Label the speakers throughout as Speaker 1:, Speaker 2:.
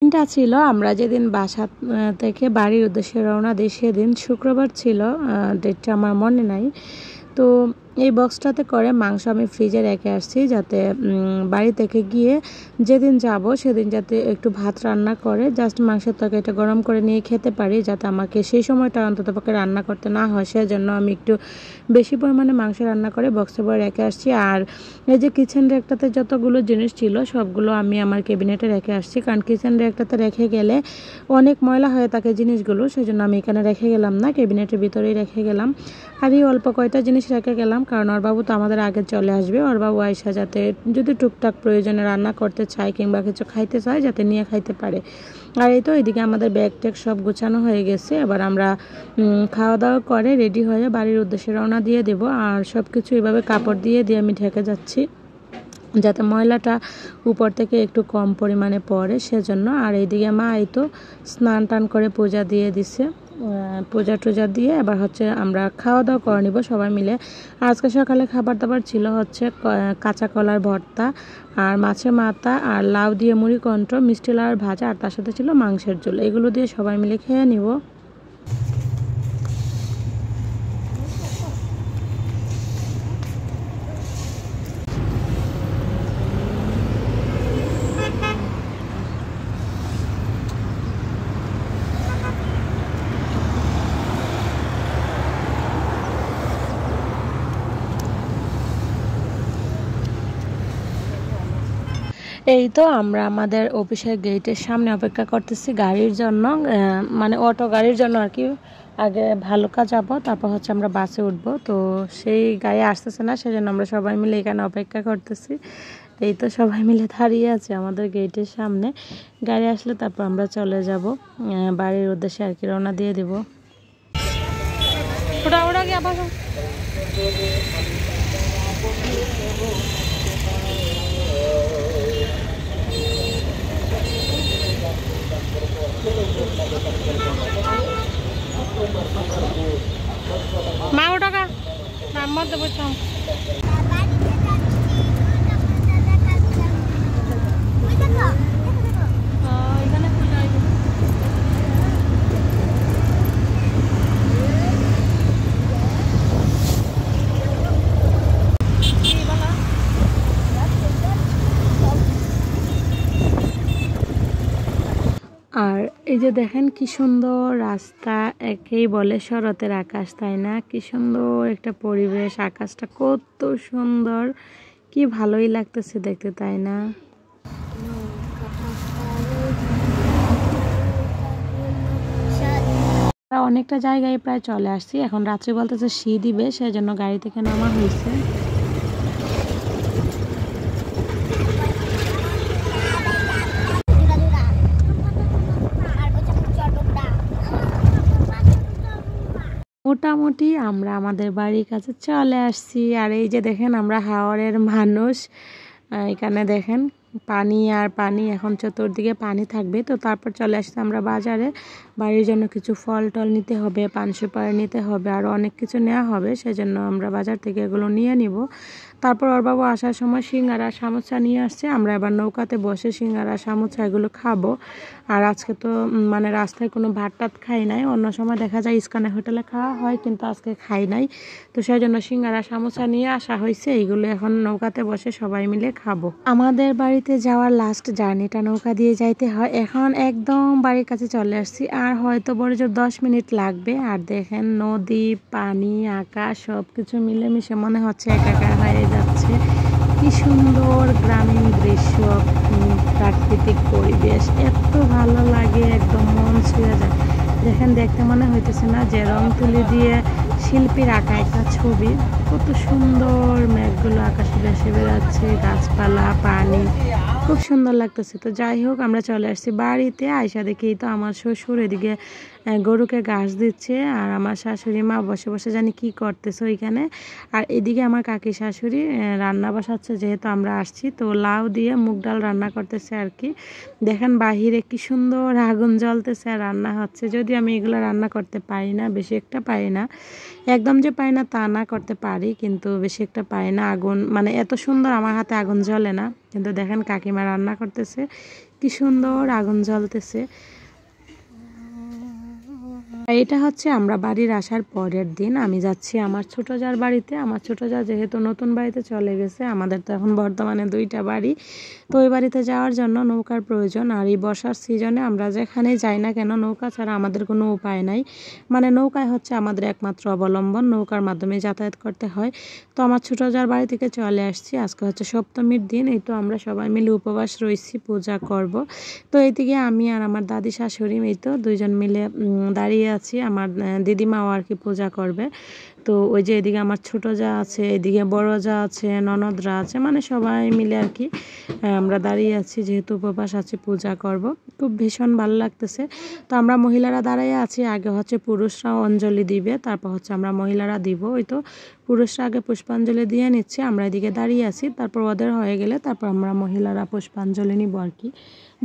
Speaker 1: দিনটা ছিল আমরা যেদিন বাসা থেকে বাড়ির উদ্দেশ্যে রওনা দিই সেদিন শুক্রবার ছিল, ডেটটা আমার মনে নাই। তো এই বক্সটাতে করে মাংস আমি ফ্রিজে রেখে আসছি, যাতে বাড়ি থেকে গিয়ে যেদিন যাব সেদিন যাতে একটু ভাত রান্না করে জাস্ট মাংসের তরকারিটা গরম করে নিয়ে খেতে পারি, যাতে আমাকে সেই সময়টা অন্ততপক্ষে রান্না করতে না হয়। সেজন্য আমি একটু বেশি পরিমাণে মাংস রান্না করে বক্সে ভরে রেখে আসছি। আর এই যে কিচেন র্যাকটাতে যতগুলো জিনিস ছিল সবগুলো আমি আমার ক্যাবিনেটে রেখে আসছি, কারণ কিচেন র্যাকটাতে রেখে গেলে অনেক ময়লা হয়ে থাকে জিনিসগুলো, সেজন্য আমি এখানে রেখে গেলাম না, ক্যাবিনেটের ভিতরেই রেখে গেলাম। আর এই অল্প কয়টা জিনিস রেখে গেলাম, কারণ ওর বাবু তো আমাদের আগে চলে আসবে। ওর বাবু আয়সা যাতে যদি টুকটাক প্রয়োজনে রান্না করতে চায় কিংবা কিছু খাইতে চায় যাতে নিয়ে খাইতে পারে। আর এই তো এদিকে আমাদের ব্যাগ ট্যাগ সব গোছানো হয়ে গেছে। এবার আমরা খাওয়া দাওয়া করে রেডি হয়ে বাড়ির উদ্দেশ্যে রওনা দিয়ে দেব। আর সব কিছু এভাবে কাপড় দিয়ে আমি ঢেকে যাচ্ছি, যাতে ময়লাটা উপর থেকে একটু কম পরিমাণে পড়ে সেজন্য। আর এইদিকে মা এই তো স্নান টান করে পূজা দিয়ে দিছে, পূজা টুজা দিয়ে এবার হচ্ছে আমরা খাওয়া দাওয়া করে নিব সবাই মিলে। আজকে সকালে খাবার দাবার ছিল হচ্ছে কাঁচা কলার ভর্তা আর মাছের মাথা আর লাউ দিয়ে মুড়ি কন্ট্র, মিষ্টি লাউয়ের ভাজা, আর তার সাথে ছিল মাংসের ঝোল। এগুলো দিয়ে সবাই মিলে খেয়ে নিব। এই তো আমরা আমাদের অফিসের গেটের সামনে অপেক্ষা করতেছি গাড়ির জন্য, মানে অটো গাড়ির জন্য আর কি। আগে ভালুকা যাব, তারপর হচ্ছে আমরা বাসে উঠবো। তো সেই গাড়ি আসতেছে না, সেজন্য আমরা সবাই মিলে এখানে অপেক্ষা করতেছি। এই তো সবাই মিলে দাঁড়িয়ে আছে আমাদের গেটের সামনে, গাড়ি আসলে তারপর আমরা চলে যাব বাড়ির উদ্দেশ্যে আর কি, রওনা দিয়ে দেবো। ওটা ওটা কি আবার মা টাকা নাম মধ্যে বলতাম। আর এই যে দেখেন কি সুন্দর রাস্তা, একেই বলে শরতের আকাশ, তাই না? কি সুন্দর একটা পরিবেশ, আকাশটা কত সুন্দর, কি ভালোই লাগতেছে দেখতে, তাই না? অনেকটা জায়গায় প্রায় চলে আসছি, এখন রাত্রি বলতেছে শীত দিবে, সেজন্য গাড়ি থেকে নামা হয়েছে। মোটামুটি আমরা আমাদের বাড়ির কাছে চলে আসছি। আর এই যে দেখেন আমরা হাওরের মানুষ, এখানে দেখেন পানি আর পানি, এখন চতুর্দিকে পানি থাকবে। তো তারপর চলে আসছি আমরা বাজারে, বাড়ির জন্য কিছু ফল টল নিতে হবে, পান সুপারি নিতে হবে, আর অনেক কিছু নেওয়া হবে, সেজন্য আমরা বাজার থেকে এগুলো নিয়ে নিব। তারপর ওর বাবু আসার সময় সিঙ্গারা সামোসা নিয়ে আসছে, আমরা এবার নৌকাতে বসে সিঙ্গারা সামোসা এগুলো খাবো। আর আজকে তো মানে রাস্তায় কোনো ভাত টাত খাই নাই, অন্য সময় দেখা যায় ইস্কানে হোটেলে খাওয়া হয়, কিন্তু আজকে খাই নাই। তো সেই জন্য সিঙ্গারা সামোসা নিয়ে আসা হয়েছে, এইগুলো এখন নৌকাতে বসে সবাই মিলে খাবো। আমাদের বাড়িতে যাওয়ার লাস্ট জার্নিটা নৌকা দিয়ে যাইতে হয়। এখন একদম বাড়ির কাছে চলে আসছি, আর হয়তো বড় জোর 10 মিনিট লাগবে। আর দেখেন নদী, পানি, আকাশ সব কিছু মিলেমিশে মনে হচ্ছে একাকার হয়ে যাচ্ছে। কি সুন্দর গ্রামীণ দৃশ্য, প্রাকৃতিক পরিবেশ, এত ভালো লাগে, একদম মন ছুঁয়ে যায়। দেখেন দেখতে মনে হইতেছে না যে রং তুলি দিয়ে শিল্পীর আঁকা একটা ছবি। কত সুন্দর মেঘগুলো আকাশে ভেসে বেড়াচ্ছে, গাছপালা, পানি, খুব সুন্দর লাগতেছে। তো যাই হোক আমরা চলে আসছি বাড়িতে। আয়সা দেখি তো আমার শ্বশুর এদিকে গরুকে ঘাস দিচ্ছে, আর আমার শাশুড়ি মা বসে বসে জানি কি করতেছে ওইখানে। আর এদিকে আমার কাকি শাশুড়ি রান্না বসাচ্ছে, যেহেতু আমরা আসছি। তো লাউ দিয়ে মুগ ডাল রান্না করতেছে আর কি। দেখেন বাহিরে কি সুন্দর আগুন জ্বলতেছে আর রান্না হচ্ছে। যদি আমি এগুলো রান্না করতে পারি না, বেশি একটা পারি না, একদম যে পারি না তা না, করতে পারি কিন্তু বেশি একটা পারি না। আগুন মানে এত সুন্দর আমার হাতে আগুন জ্বলে না, কিন্তু দেখেন কাকিমা রান্না করতেছে, কি সুন্দর আগুন জ্বলতেছে। এটা হচ্ছে আমরা বাড়ির আসার পরের দিন। আমি যাচ্ছি আমার ছোট জার বাড়িতে। আমার ছোট জা যেহেতু নতুন বাড়িতে চলে গেছে, আমাদের তো এখন বর্তমানে 2টা বাড়ি, তো ওই বাড়িতে যাওয়ার জন্য নৌকার প্রয়োজন। আর এই বর্ষার সিজনে আমরা যেখানে যাই না কেন নৌকা ছাড়া আমাদের কোনো উপায় নাই, মানে নৌকায় হচ্ছে আমাদের একমাত্র অবলম্বন, নৌকার মাধ্যমে যাতায়াত করতে হয়। তো আমার ছোট জার বাড়ি থেকে চলে আসছি। আজকে হচ্ছে সপ্তমীর দিন, এই তো আমরা সবাই মিলে উপবাস রয়েছি, পূজা করব। তো এইদিকে আমি আর আমার দাদি শাশুড়ি এই তো 2জন মিলে দাঁড়িয়ে আছি। আমার দিদিমাও আর কি পূজা করবে। তো ওই যে এদিকে আমার ছোট যা আছে, এদিকে বড় যা আছে, ননদরা আছে, মানে সবাই মিলে আর কি আমরা দাঁড়িয়ে আছি, যেহেতু উপবাস আছে, পূজা করব। খুব ভীষণ ভালো লাগতেছে। তো আমরা মহিলারা দাঁড়িয়ে আছি, আগে হচ্ছে পুরুষরাও অঞ্জলি দিবে, তারপর হচ্ছে আমরা মহিলারা দিব। ওই তো পুরুষরা আগে পুষ্পাঞ্জলি দিয়ে নিচ্ছে, আমরা এদিকে দাঁড়িয়ে আছি, তারপর ওদের হয়ে গেলে তারপর আমরা মহিলারা পুষ্পাঞ্জলি নিব আর কি।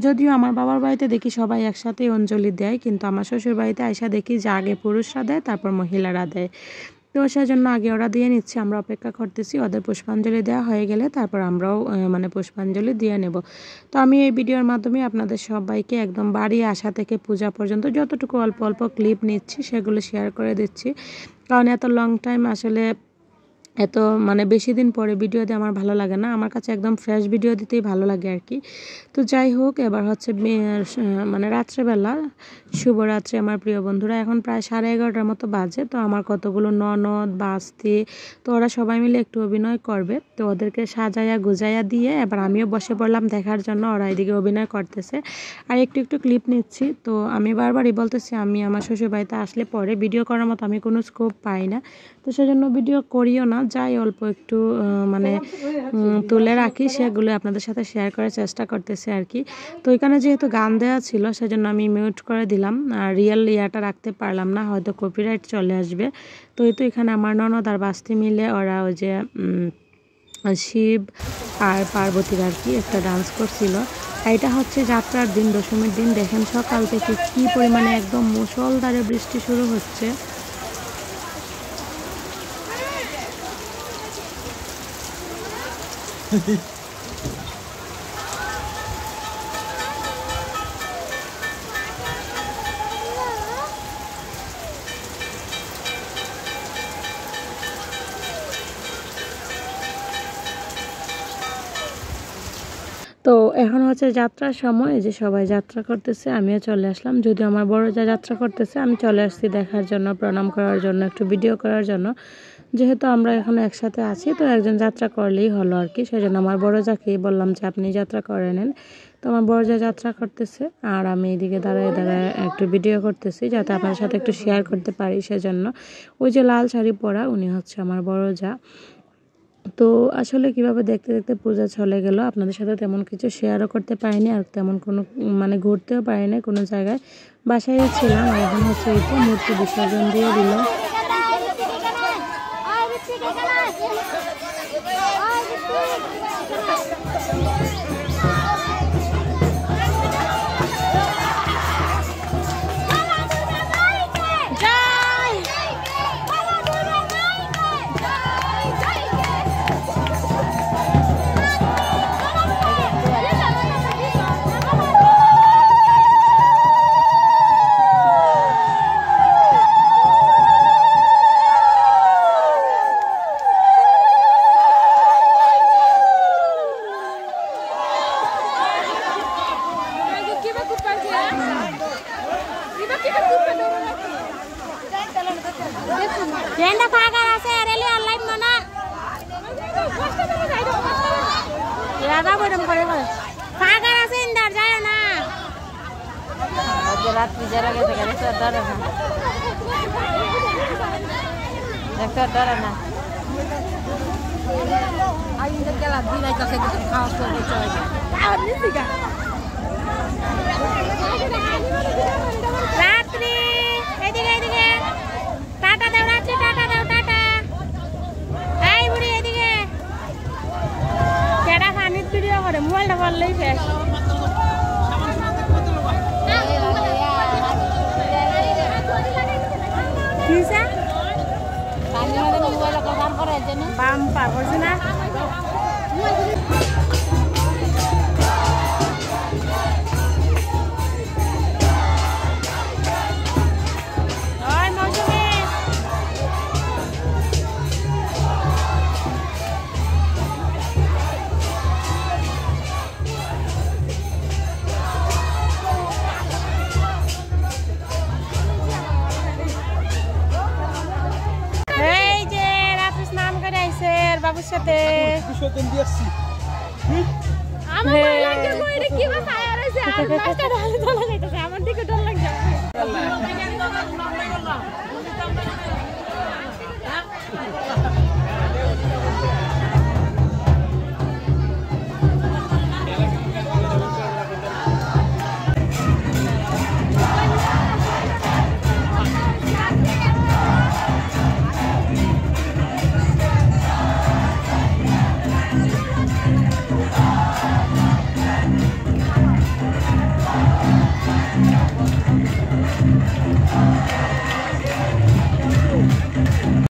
Speaker 1: যদিও আমার বাবার বাড়িতে দেখি সবাই একসাথে অঞ্জলি দেয়, কিন্তু আমার শ্বশুর বাড়িতে আইসা দেখি যে আগে পুরুষরা দেয় তারপর মহিলারা দেয়। তো সেজন্য আগে ওরা দিয়ে নিচ্ছে, আমরা অপেক্ষা করতেছি ওদের পুষ্পাঞ্জলি দেওয়া হয়ে গেলে তারপর আমরাও মানে পুষ্পাঞ্জলি দিয়ে নেব। তো আমি এই ভিডিওর মাধ্যমে আপনাদের সবাইকে একদম বাড়ি আসা থেকে পূজা পর্যন্ত যতটুকু অল্প অল্প ক্লিপ নিচ্ছি সেগুলো শেয়ার করে দিচ্ছি, কারণ এত লং টাইম আসলে এত মানে বেশি দিন পরে ভিডিও দিয়ে আমার ভালো লাগে না, আমার কাছে একদম ফ্রেশ ভিডিও দিতেই ভালো লাগে আর কি। তো যাই হোক, এবার হচ্ছে মানে রাত্রেবেলা, শুভরাত্রি আমার প্রিয় বন্ধুরা। এখন প্রায় 11:30টার মতো বাজে। তো আমার কতগুলো ননদ বাস্তি, তো ওরা সবাই মিলে একটু অভিনয় করবে, তো ওদেরকে সাজাইয়া গুজাইয়া দিয়ে এবার আমিও বসে পড়লাম দেখার জন্য, ওরা এদিকে অভিনয় করতেছে আর একটু একটু ক্লিপ নিচ্ছি। তো আমি বারবারই বলতেছি আমি আমার শ্বশুর বাড়িতে আসলে পরে ভিডিও করার মতো আমি কোনো স্কোপ পাই না, তো সেজন্য ভিডিও করিও না, যাই অল্প একটু মানে তুলে রাখি, সেগুলো আপনাদের সাথে শেয়ার করার চেষ্টা করতেছি আর কি। তো এখানে যেহেতু গান দেওয়া ছিল সেজন্য আমি মিউট করে দিলাম, আর রিয়েল ইয়াটা রাখতে পারলাম না, হয়তো কপিরাইট চলে আসবে। তো এই তো এখানে আমার ননদ আর বাস্তি মিলে ওরা ওই যে শিব আর পার্বতীর আর কি একটা ডান্স করছিল। এটা হচ্ছে যাত্রার দিন, দশমীর দিন। দেখেন সকাল থেকে কি পরিমাণে একদম মুষলধারে বৃষ্টি শুরু হচ্ছে। তো এখন হচ্ছে যাত্রার সময়, যে সবাই যাত্রা করতেছে, আমিও চলে আসলাম। যদিও আমার বড় যা যাত্রা করতেছে, আমি চলে আসছি দেখার জন্য, প্রণাম করার জন্য, একটু ভিডিও করার জন্য। যেহেতু আমরা এখন একসাথে আছি, তো একজন যাত্রা করলেই হলো আর কি, সেজন্য আমার বড় যাকেই বললাম যে আপনি যাত্রা করে নেন। তো আমার বড় যা যাত্রা করতেছে আর আমি এদিকে দাঁড়ায় দাঁড়ায় একটু ভিডিও করতেছি, যাতে আপনাদের সাথে একটু শেয়ার করতে পারি সেজন্য। ওই যে লাল শাড়ি পরা উনি হচ্ছে আমার বড় যা। তো আসলে কিভাবে দেখতে দেখতে পূজা চলে গেল, আপনাদের সাথে তেমন কিছু শেয়ারও করতে পারিনি, আর তেমন কোনো মানে ঘুরতেও পারিনি কোনো জায়গায়, বাসায় ছিলাম। আর এখন হচ্ছে এই তো মূর্তি বিসর্জন দিয়ে দিল।
Speaker 2: রাত্রি যারা গেছে দেখতে ডরে না, দেখতে ডরে না। রাত্রি এদিকে এদিকে টাটা দাও, রাত্রি টাটা দাও, টাটা। এই বুড়ি এদিকে কেডা পানির ভিডিও করে, মোবাইলটা বললেই শেষ। বাম পার করছি না। বাবুর সাথে আমার ভয় লাগছে গো, এটা কি বা ছায়া রয়েছে আর মাছটা ঢালে তোলা যাইতেছে, আমার দিকে ডর লাগছে।